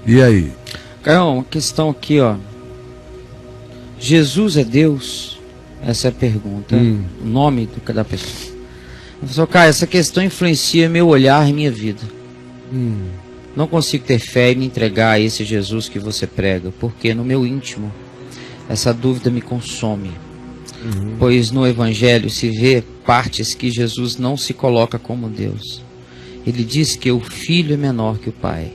E aí? Caio, uma questão aqui, ó. Jesus é Deus? Essa é a pergunta. O nome da pessoa. Professor Caio, essa questão influencia meu olhar e minha vida. Não consigo ter fé e me entregar a esse Jesus que você prega, porque no meu íntimo essa dúvida me consome. Pois no Evangelho se vê partes que Jesus não se coloca como Deus. Ele diz que o Filho é menor que o Pai.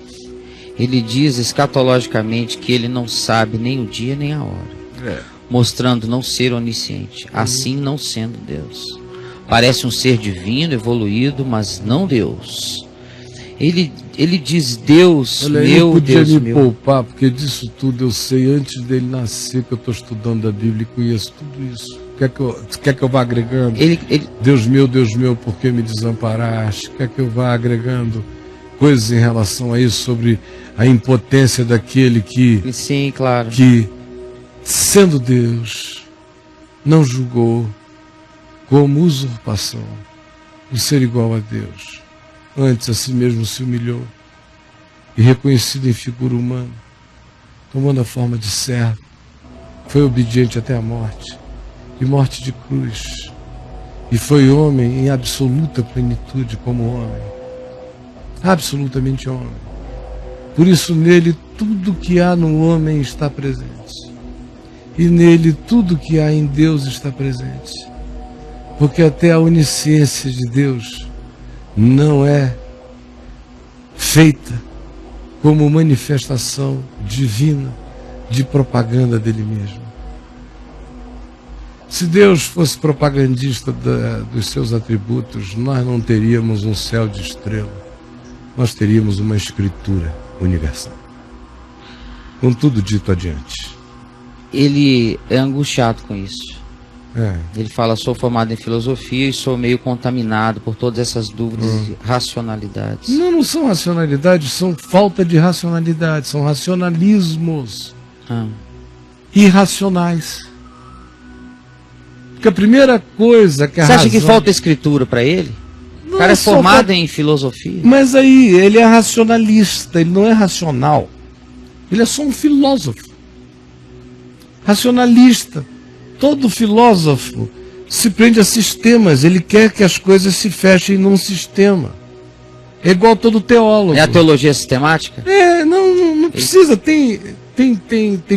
Ele diz escatologicamente que ele não sabe nem o dia nem a hora, mostrando não ser onisciente, assim não sendo Deus. Parece um ser divino, evoluído, mas não Deus. Ele diz, Deus, olha, meu podia Deus me meu. poupar, porque disso tudo eu sei antes dele nascer, que eu estou estudando a Bíblia e conheço tudo isso. Quer que eu vá agregando? Deus meu, por que me desamparaste? Quer que eu vá agregando coisas em relação a isso, sobre a impotência daquele que, sim, claro, que sendo Deus, não julgou como usurpação o ser igual a Deus. Antes a si mesmo se humilhou e, reconhecido em figura humana, tomando a forma de servo, foi obediente até a morte, e morte de cruz, e foi homem em absoluta plenitude como homem, absolutamente homem. Por isso nele tudo que há no homem está presente, e nele tudo que há em Deus está presente, porque até a onisciência de Deus não é feita como manifestação divina de propaganda dele mesmo. Se Deus fosse propagandista dos seus atributos, nós não teríamos um céu de estrela, nós teríamos uma escritura universal. Com tudo dito adiante. Ele é angustiado com isso. Ele fala, sou formado em filosofia e sou meio contaminado por todas essas dúvidas e racionalidades. Não são racionalidades, são falta de racionalidade, são racionalismos irracionais. Porque a primeira coisa que a Você acha razão... que falta escritura para ele? Não, o cara é formado falta... em filosofia. Mas aí, ele é racionalista, ele não é racional. Ele é só um filósofo. Racionalista. Todo filósofo se prende a sistemas, ele quer que as coisas se fechem num sistema. É igual todo teólogo. É a teologia sistemática? Não precisa, tem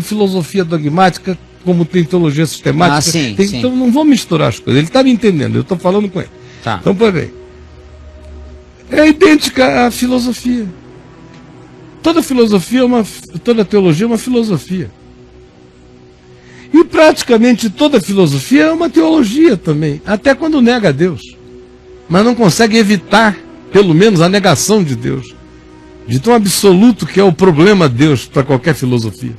filosofia dogmática, como tem teologia sistemática. Sim. Então não vou misturar as coisas, ele está me entendendo, eu estou falando com ele. Tá. Então, pois bem, é idêntica à filosofia. Toda filosofia, toda teologia é uma filosofia. E praticamente toda filosofia é uma teologia também, até quando nega a Deus. Mas não consegue evitar, pelo menos, a negação de Deus. De tão absoluto que é o problema Deus para qualquer filosofia.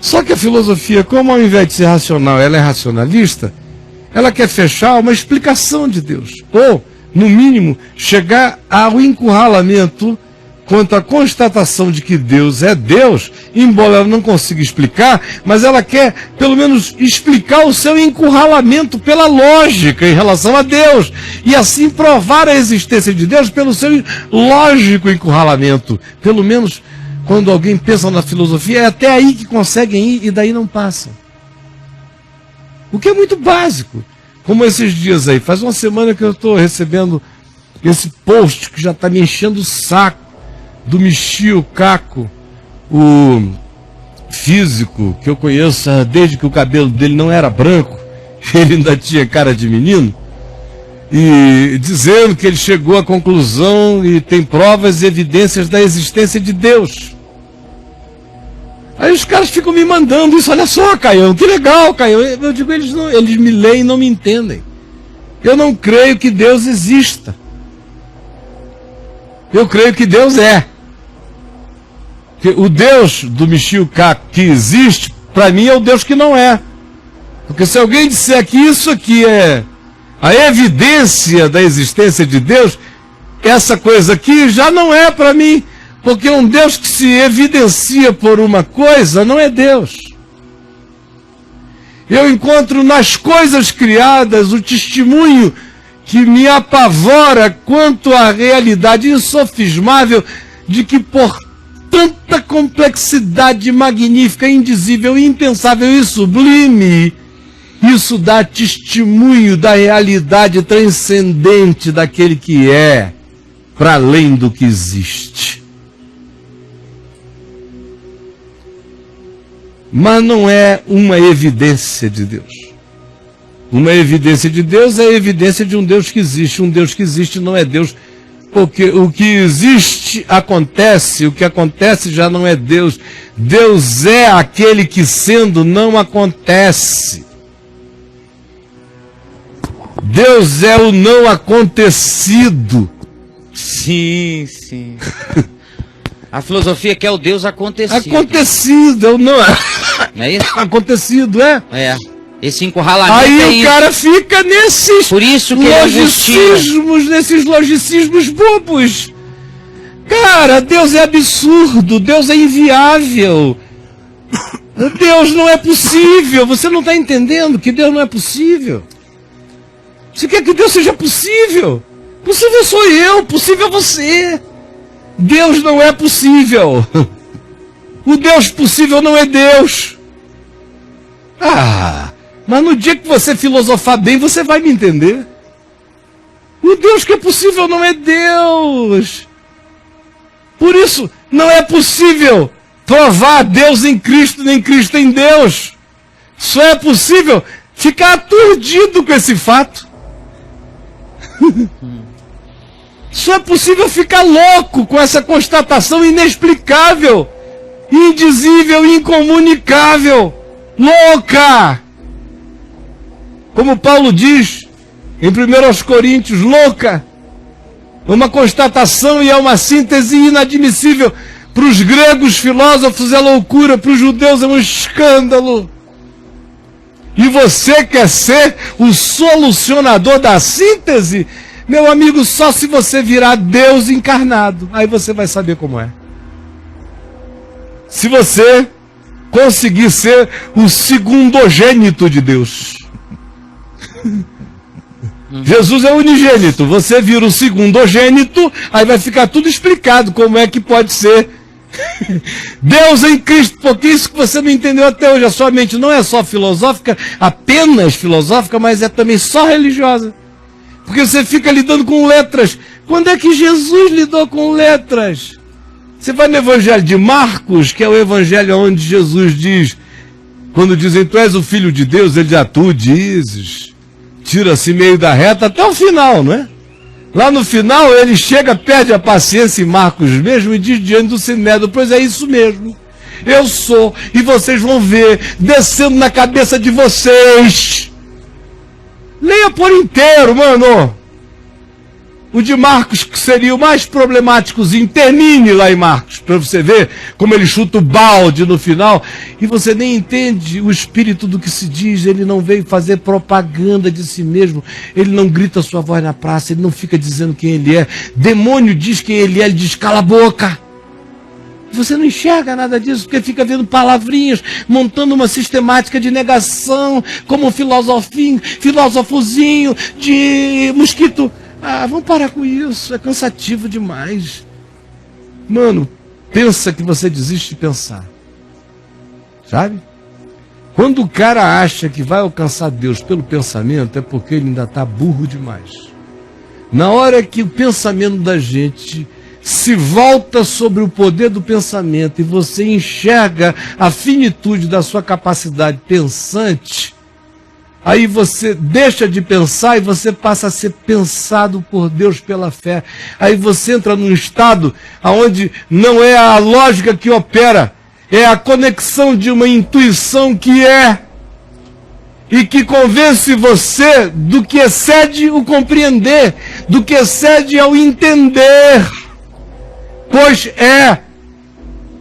Só que a filosofia, como ao invés de ser racional, ela é racionalista, ela quer fechar uma explicação de Deus. Ou, no mínimo, chegar ao encurralamento quanto à constatação de que Deus é Deus, embora ela não consiga explicar, mas ela quer, pelo menos, explicar o seu encurralamento pela lógica em relação a Deus, e assim provar a existência de Deus pelo seu lógico encurralamento. Pelo menos, quando alguém pensa na filosofia, é até aí que conseguem ir e daí não passam. O que é muito básico. Como esses dias aí, faz uma semana que eu estou recebendo esse post que já está me enchendo o saco, do Michio Kaku, o físico que eu conheço desde que o cabelo dele não era branco, ele ainda tinha cara de menino, e dizendo que ele chegou à conclusão e tem provas e evidências da existência de Deus. Aí os caras ficam me mandando isso, olha só, Caião, que legal, Caião. Eu digo, eles me leem e não me entendem. Eu não creio que Deus exista. Eu creio que Deus é. O Deus do Michio Kaku que existe, para mim é o Deus que não é. Porque se alguém disser que isso aqui é a evidência da existência de Deus, essa coisa aqui já não é para mim. Porque um Deus que se evidencia por uma coisa não é Deus. Eu encontro nas coisas criadas o testemunho que me apavora quanto à realidade insofismável de que, portanto, tanta complexidade magnífica, indizível, impensável e sublime. Isso dá testemunho da realidade transcendente daquele que é, para além do que existe. Mas não é uma evidência de Deus. Uma evidência de Deus é a evidência de um Deus que existe. Um Deus que existe não é Deus, porque o que existe acontece, o que acontece já não é Deus. Deus é aquele que, sendo, não acontece. Deus é o não acontecido. Sim, sim. A filosofia quer o Deus acontecido. Acontecido, eu não. Não é isso? Acontecido, é? É. Esse encurralamento Aí é o isso. cara fica nesses Por isso que nesses logicismos bobos. Cara, Deus é absurdo, Deus é inviável. Deus não é possível. Você não está entendendo que Deus não é possível. Você quer que Deus seja possível? Possível sou eu, possível é você. Deus não é possível. O Deus possível não é Deus. Mas no dia que você filosofar bem, você vai me entender. O Deus que é possível não é Deus. Por isso, não é possível provar Deus em Cristo, nem Cristo em Deus. Só é possível ficar aturdido com esse fato. Só é possível ficar louco com essa constatação inexplicável, indizível, incomunicável, louca. Como Paulo diz em 1 Coríntios, louca. Uma constatação e é uma síntese inadmissível. Para os gregos filósofos é loucura, para os judeus é um escândalo. E você quer ser o solucionador da síntese? Meu amigo, só se você virar Deus encarnado. Aí você vai saber como é. Se você conseguir ser o segundogênito de Deus. Jesus é unigênito. Você vira o segundogênito, aí vai ficar tudo explicado como é que pode ser Deus em Cristo, porque isso que você não entendeu até hoje. A sua mente não é só filosófica, apenas filosófica, mas é também só religiosa. Porque você fica lidando com letras. Quando é que Jesus lidou com letras? Você vai no Evangelho de Marcos, que é o Evangelho onde Jesus diz, quando dizem, tu és o Filho de Deus, ele diz, tu dizes. Tira-se meio da reta até o final, não é? Lá no final ele chega, perde a paciência em Marcos mesmo e diz diante do Sinédrio, pois é isso mesmo. Eu sou, e vocês vão ver, descendo na cabeça de vocês. Leia por inteiro, mano. O de Marcos, que seria o mais problemáticozinho, termine lá em Marcos, para você ver como ele chuta o balde no final, e você nem entende o espírito do que se diz. Ele não veio fazer propaganda de si mesmo, ele não grita sua voz na praça, ele não fica dizendo quem ele é. Demônio diz quem ele é, ele diz cala a boca. Você não enxerga nada disso, porque fica vendo palavrinhas, montando uma sistemática de negação, como um filósofozinho de mosquito. Vamos parar com isso, é cansativo demais. Mano, pensa que você desiste de pensar. Sabe? Quando o cara acha que vai alcançar Deus pelo pensamento, é porque ele ainda está burro demais. Na hora que o pensamento da gente se volta sobre o poder do pensamento e você enxerga a finitude da sua capacidade pensante, aí você deixa de pensar e você passa a ser pensado por Deus pela fé. Aí você entra num estado onde não é a lógica que opera, é a conexão de uma intuição que é, e que convence você do que excede o compreender, do que excede ao entender. Pois é,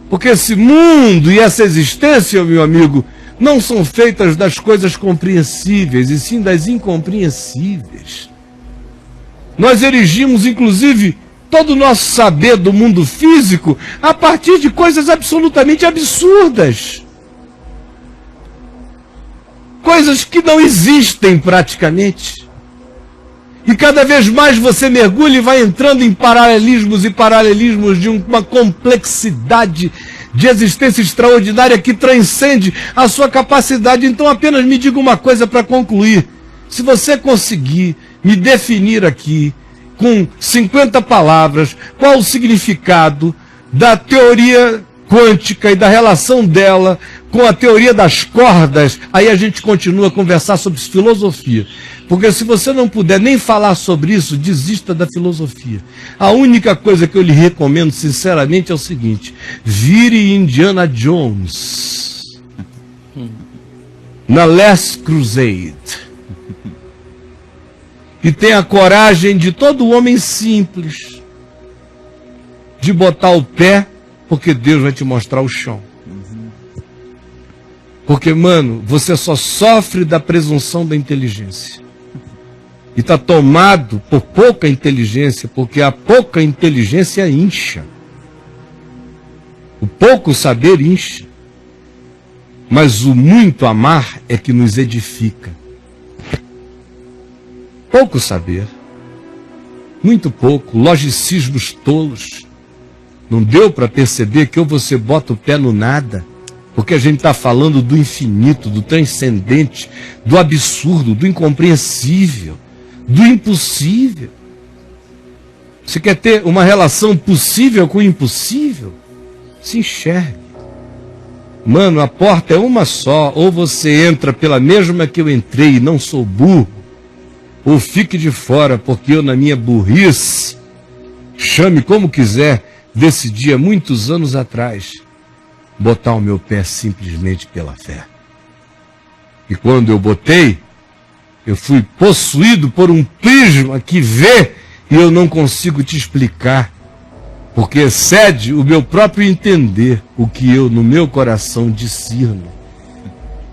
porque esse mundo e essa existência, meu amigo, não são feitas das coisas compreensíveis, e sim das incompreensíveis. Nós erigimos, inclusive, todo o nosso saber do mundo físico a partir de coisas absolutamente absurdas. Coisas que não existem praticamente. E cada vez mais você mergulha e vai entrando em paralelismos e paralelismos de uma complexidade de existência extraordinária que transcende a sua capacidade. Então apenas me diga uma coisa para concluir. Se você conseguir me definir aqui, com 50 palavras, qual o significado da teoria quântica e da relação dela com a teoria das cordas, aí a gente continua a conversar sobre filosofia. Porque se você não puder nem falar sobre isso, desista da filosofia. A única coisa que eu lhe recomendo, sinceramente, é o seguinte: vire Indiana Jones na Last Crusade. E tenha a coragem de todo homem simples de botar o pé, porque Deus vai te mostrar o chão. Porque, mano, você só sofre da presunção da inteligência. E está tomado por pouca inteligência, porque a pouca inteligência incha. O pouco saber incha. Mas o muito amar é que nos edifica. Pouco saber, muito pouco, logicismos tolos. Não deu para perceber que ou você bota o pé no nada, porque a gente está falando do infinito, do transcendente, do absurdo, do incompreensível, do impossível. Você quer ter uma relação possível com o impossível? Se enxergue. Mano, a porta é uma só. Ou você entra pela mesma que eu entrei e não sou burro, ou fique de fora, porque eu, na minha burrice, chame como quiser, decidi há muitos anos atrás botar o meu pé simplesmente pela fé. E quando eu botei, eu fui possuído por um prisma que vê e eu não consigo te explicar, porque excede o meu próprio entender o que eu no meu coração discerno.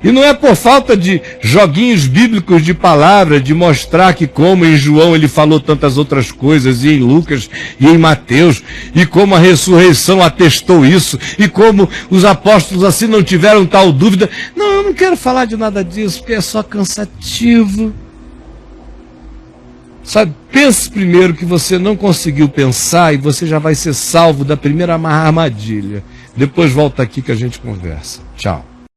E não é por falta de joguinhos bíblicos de palavra, de mostrar que como em João ele falou tantas outras coisas, e em Lucas e em Mateus, e como a ressurreição atestou isso, e como os apóstolos assim não tiveram tal dúvida. Não, eu não quero falar de nada disso, porque é só cansativo. Sabe, pense primeiro que você não conseguiu pensar e você já vai ser salvo da primeira armadilha. Depois volta aqui que a gente conversa. Tchau.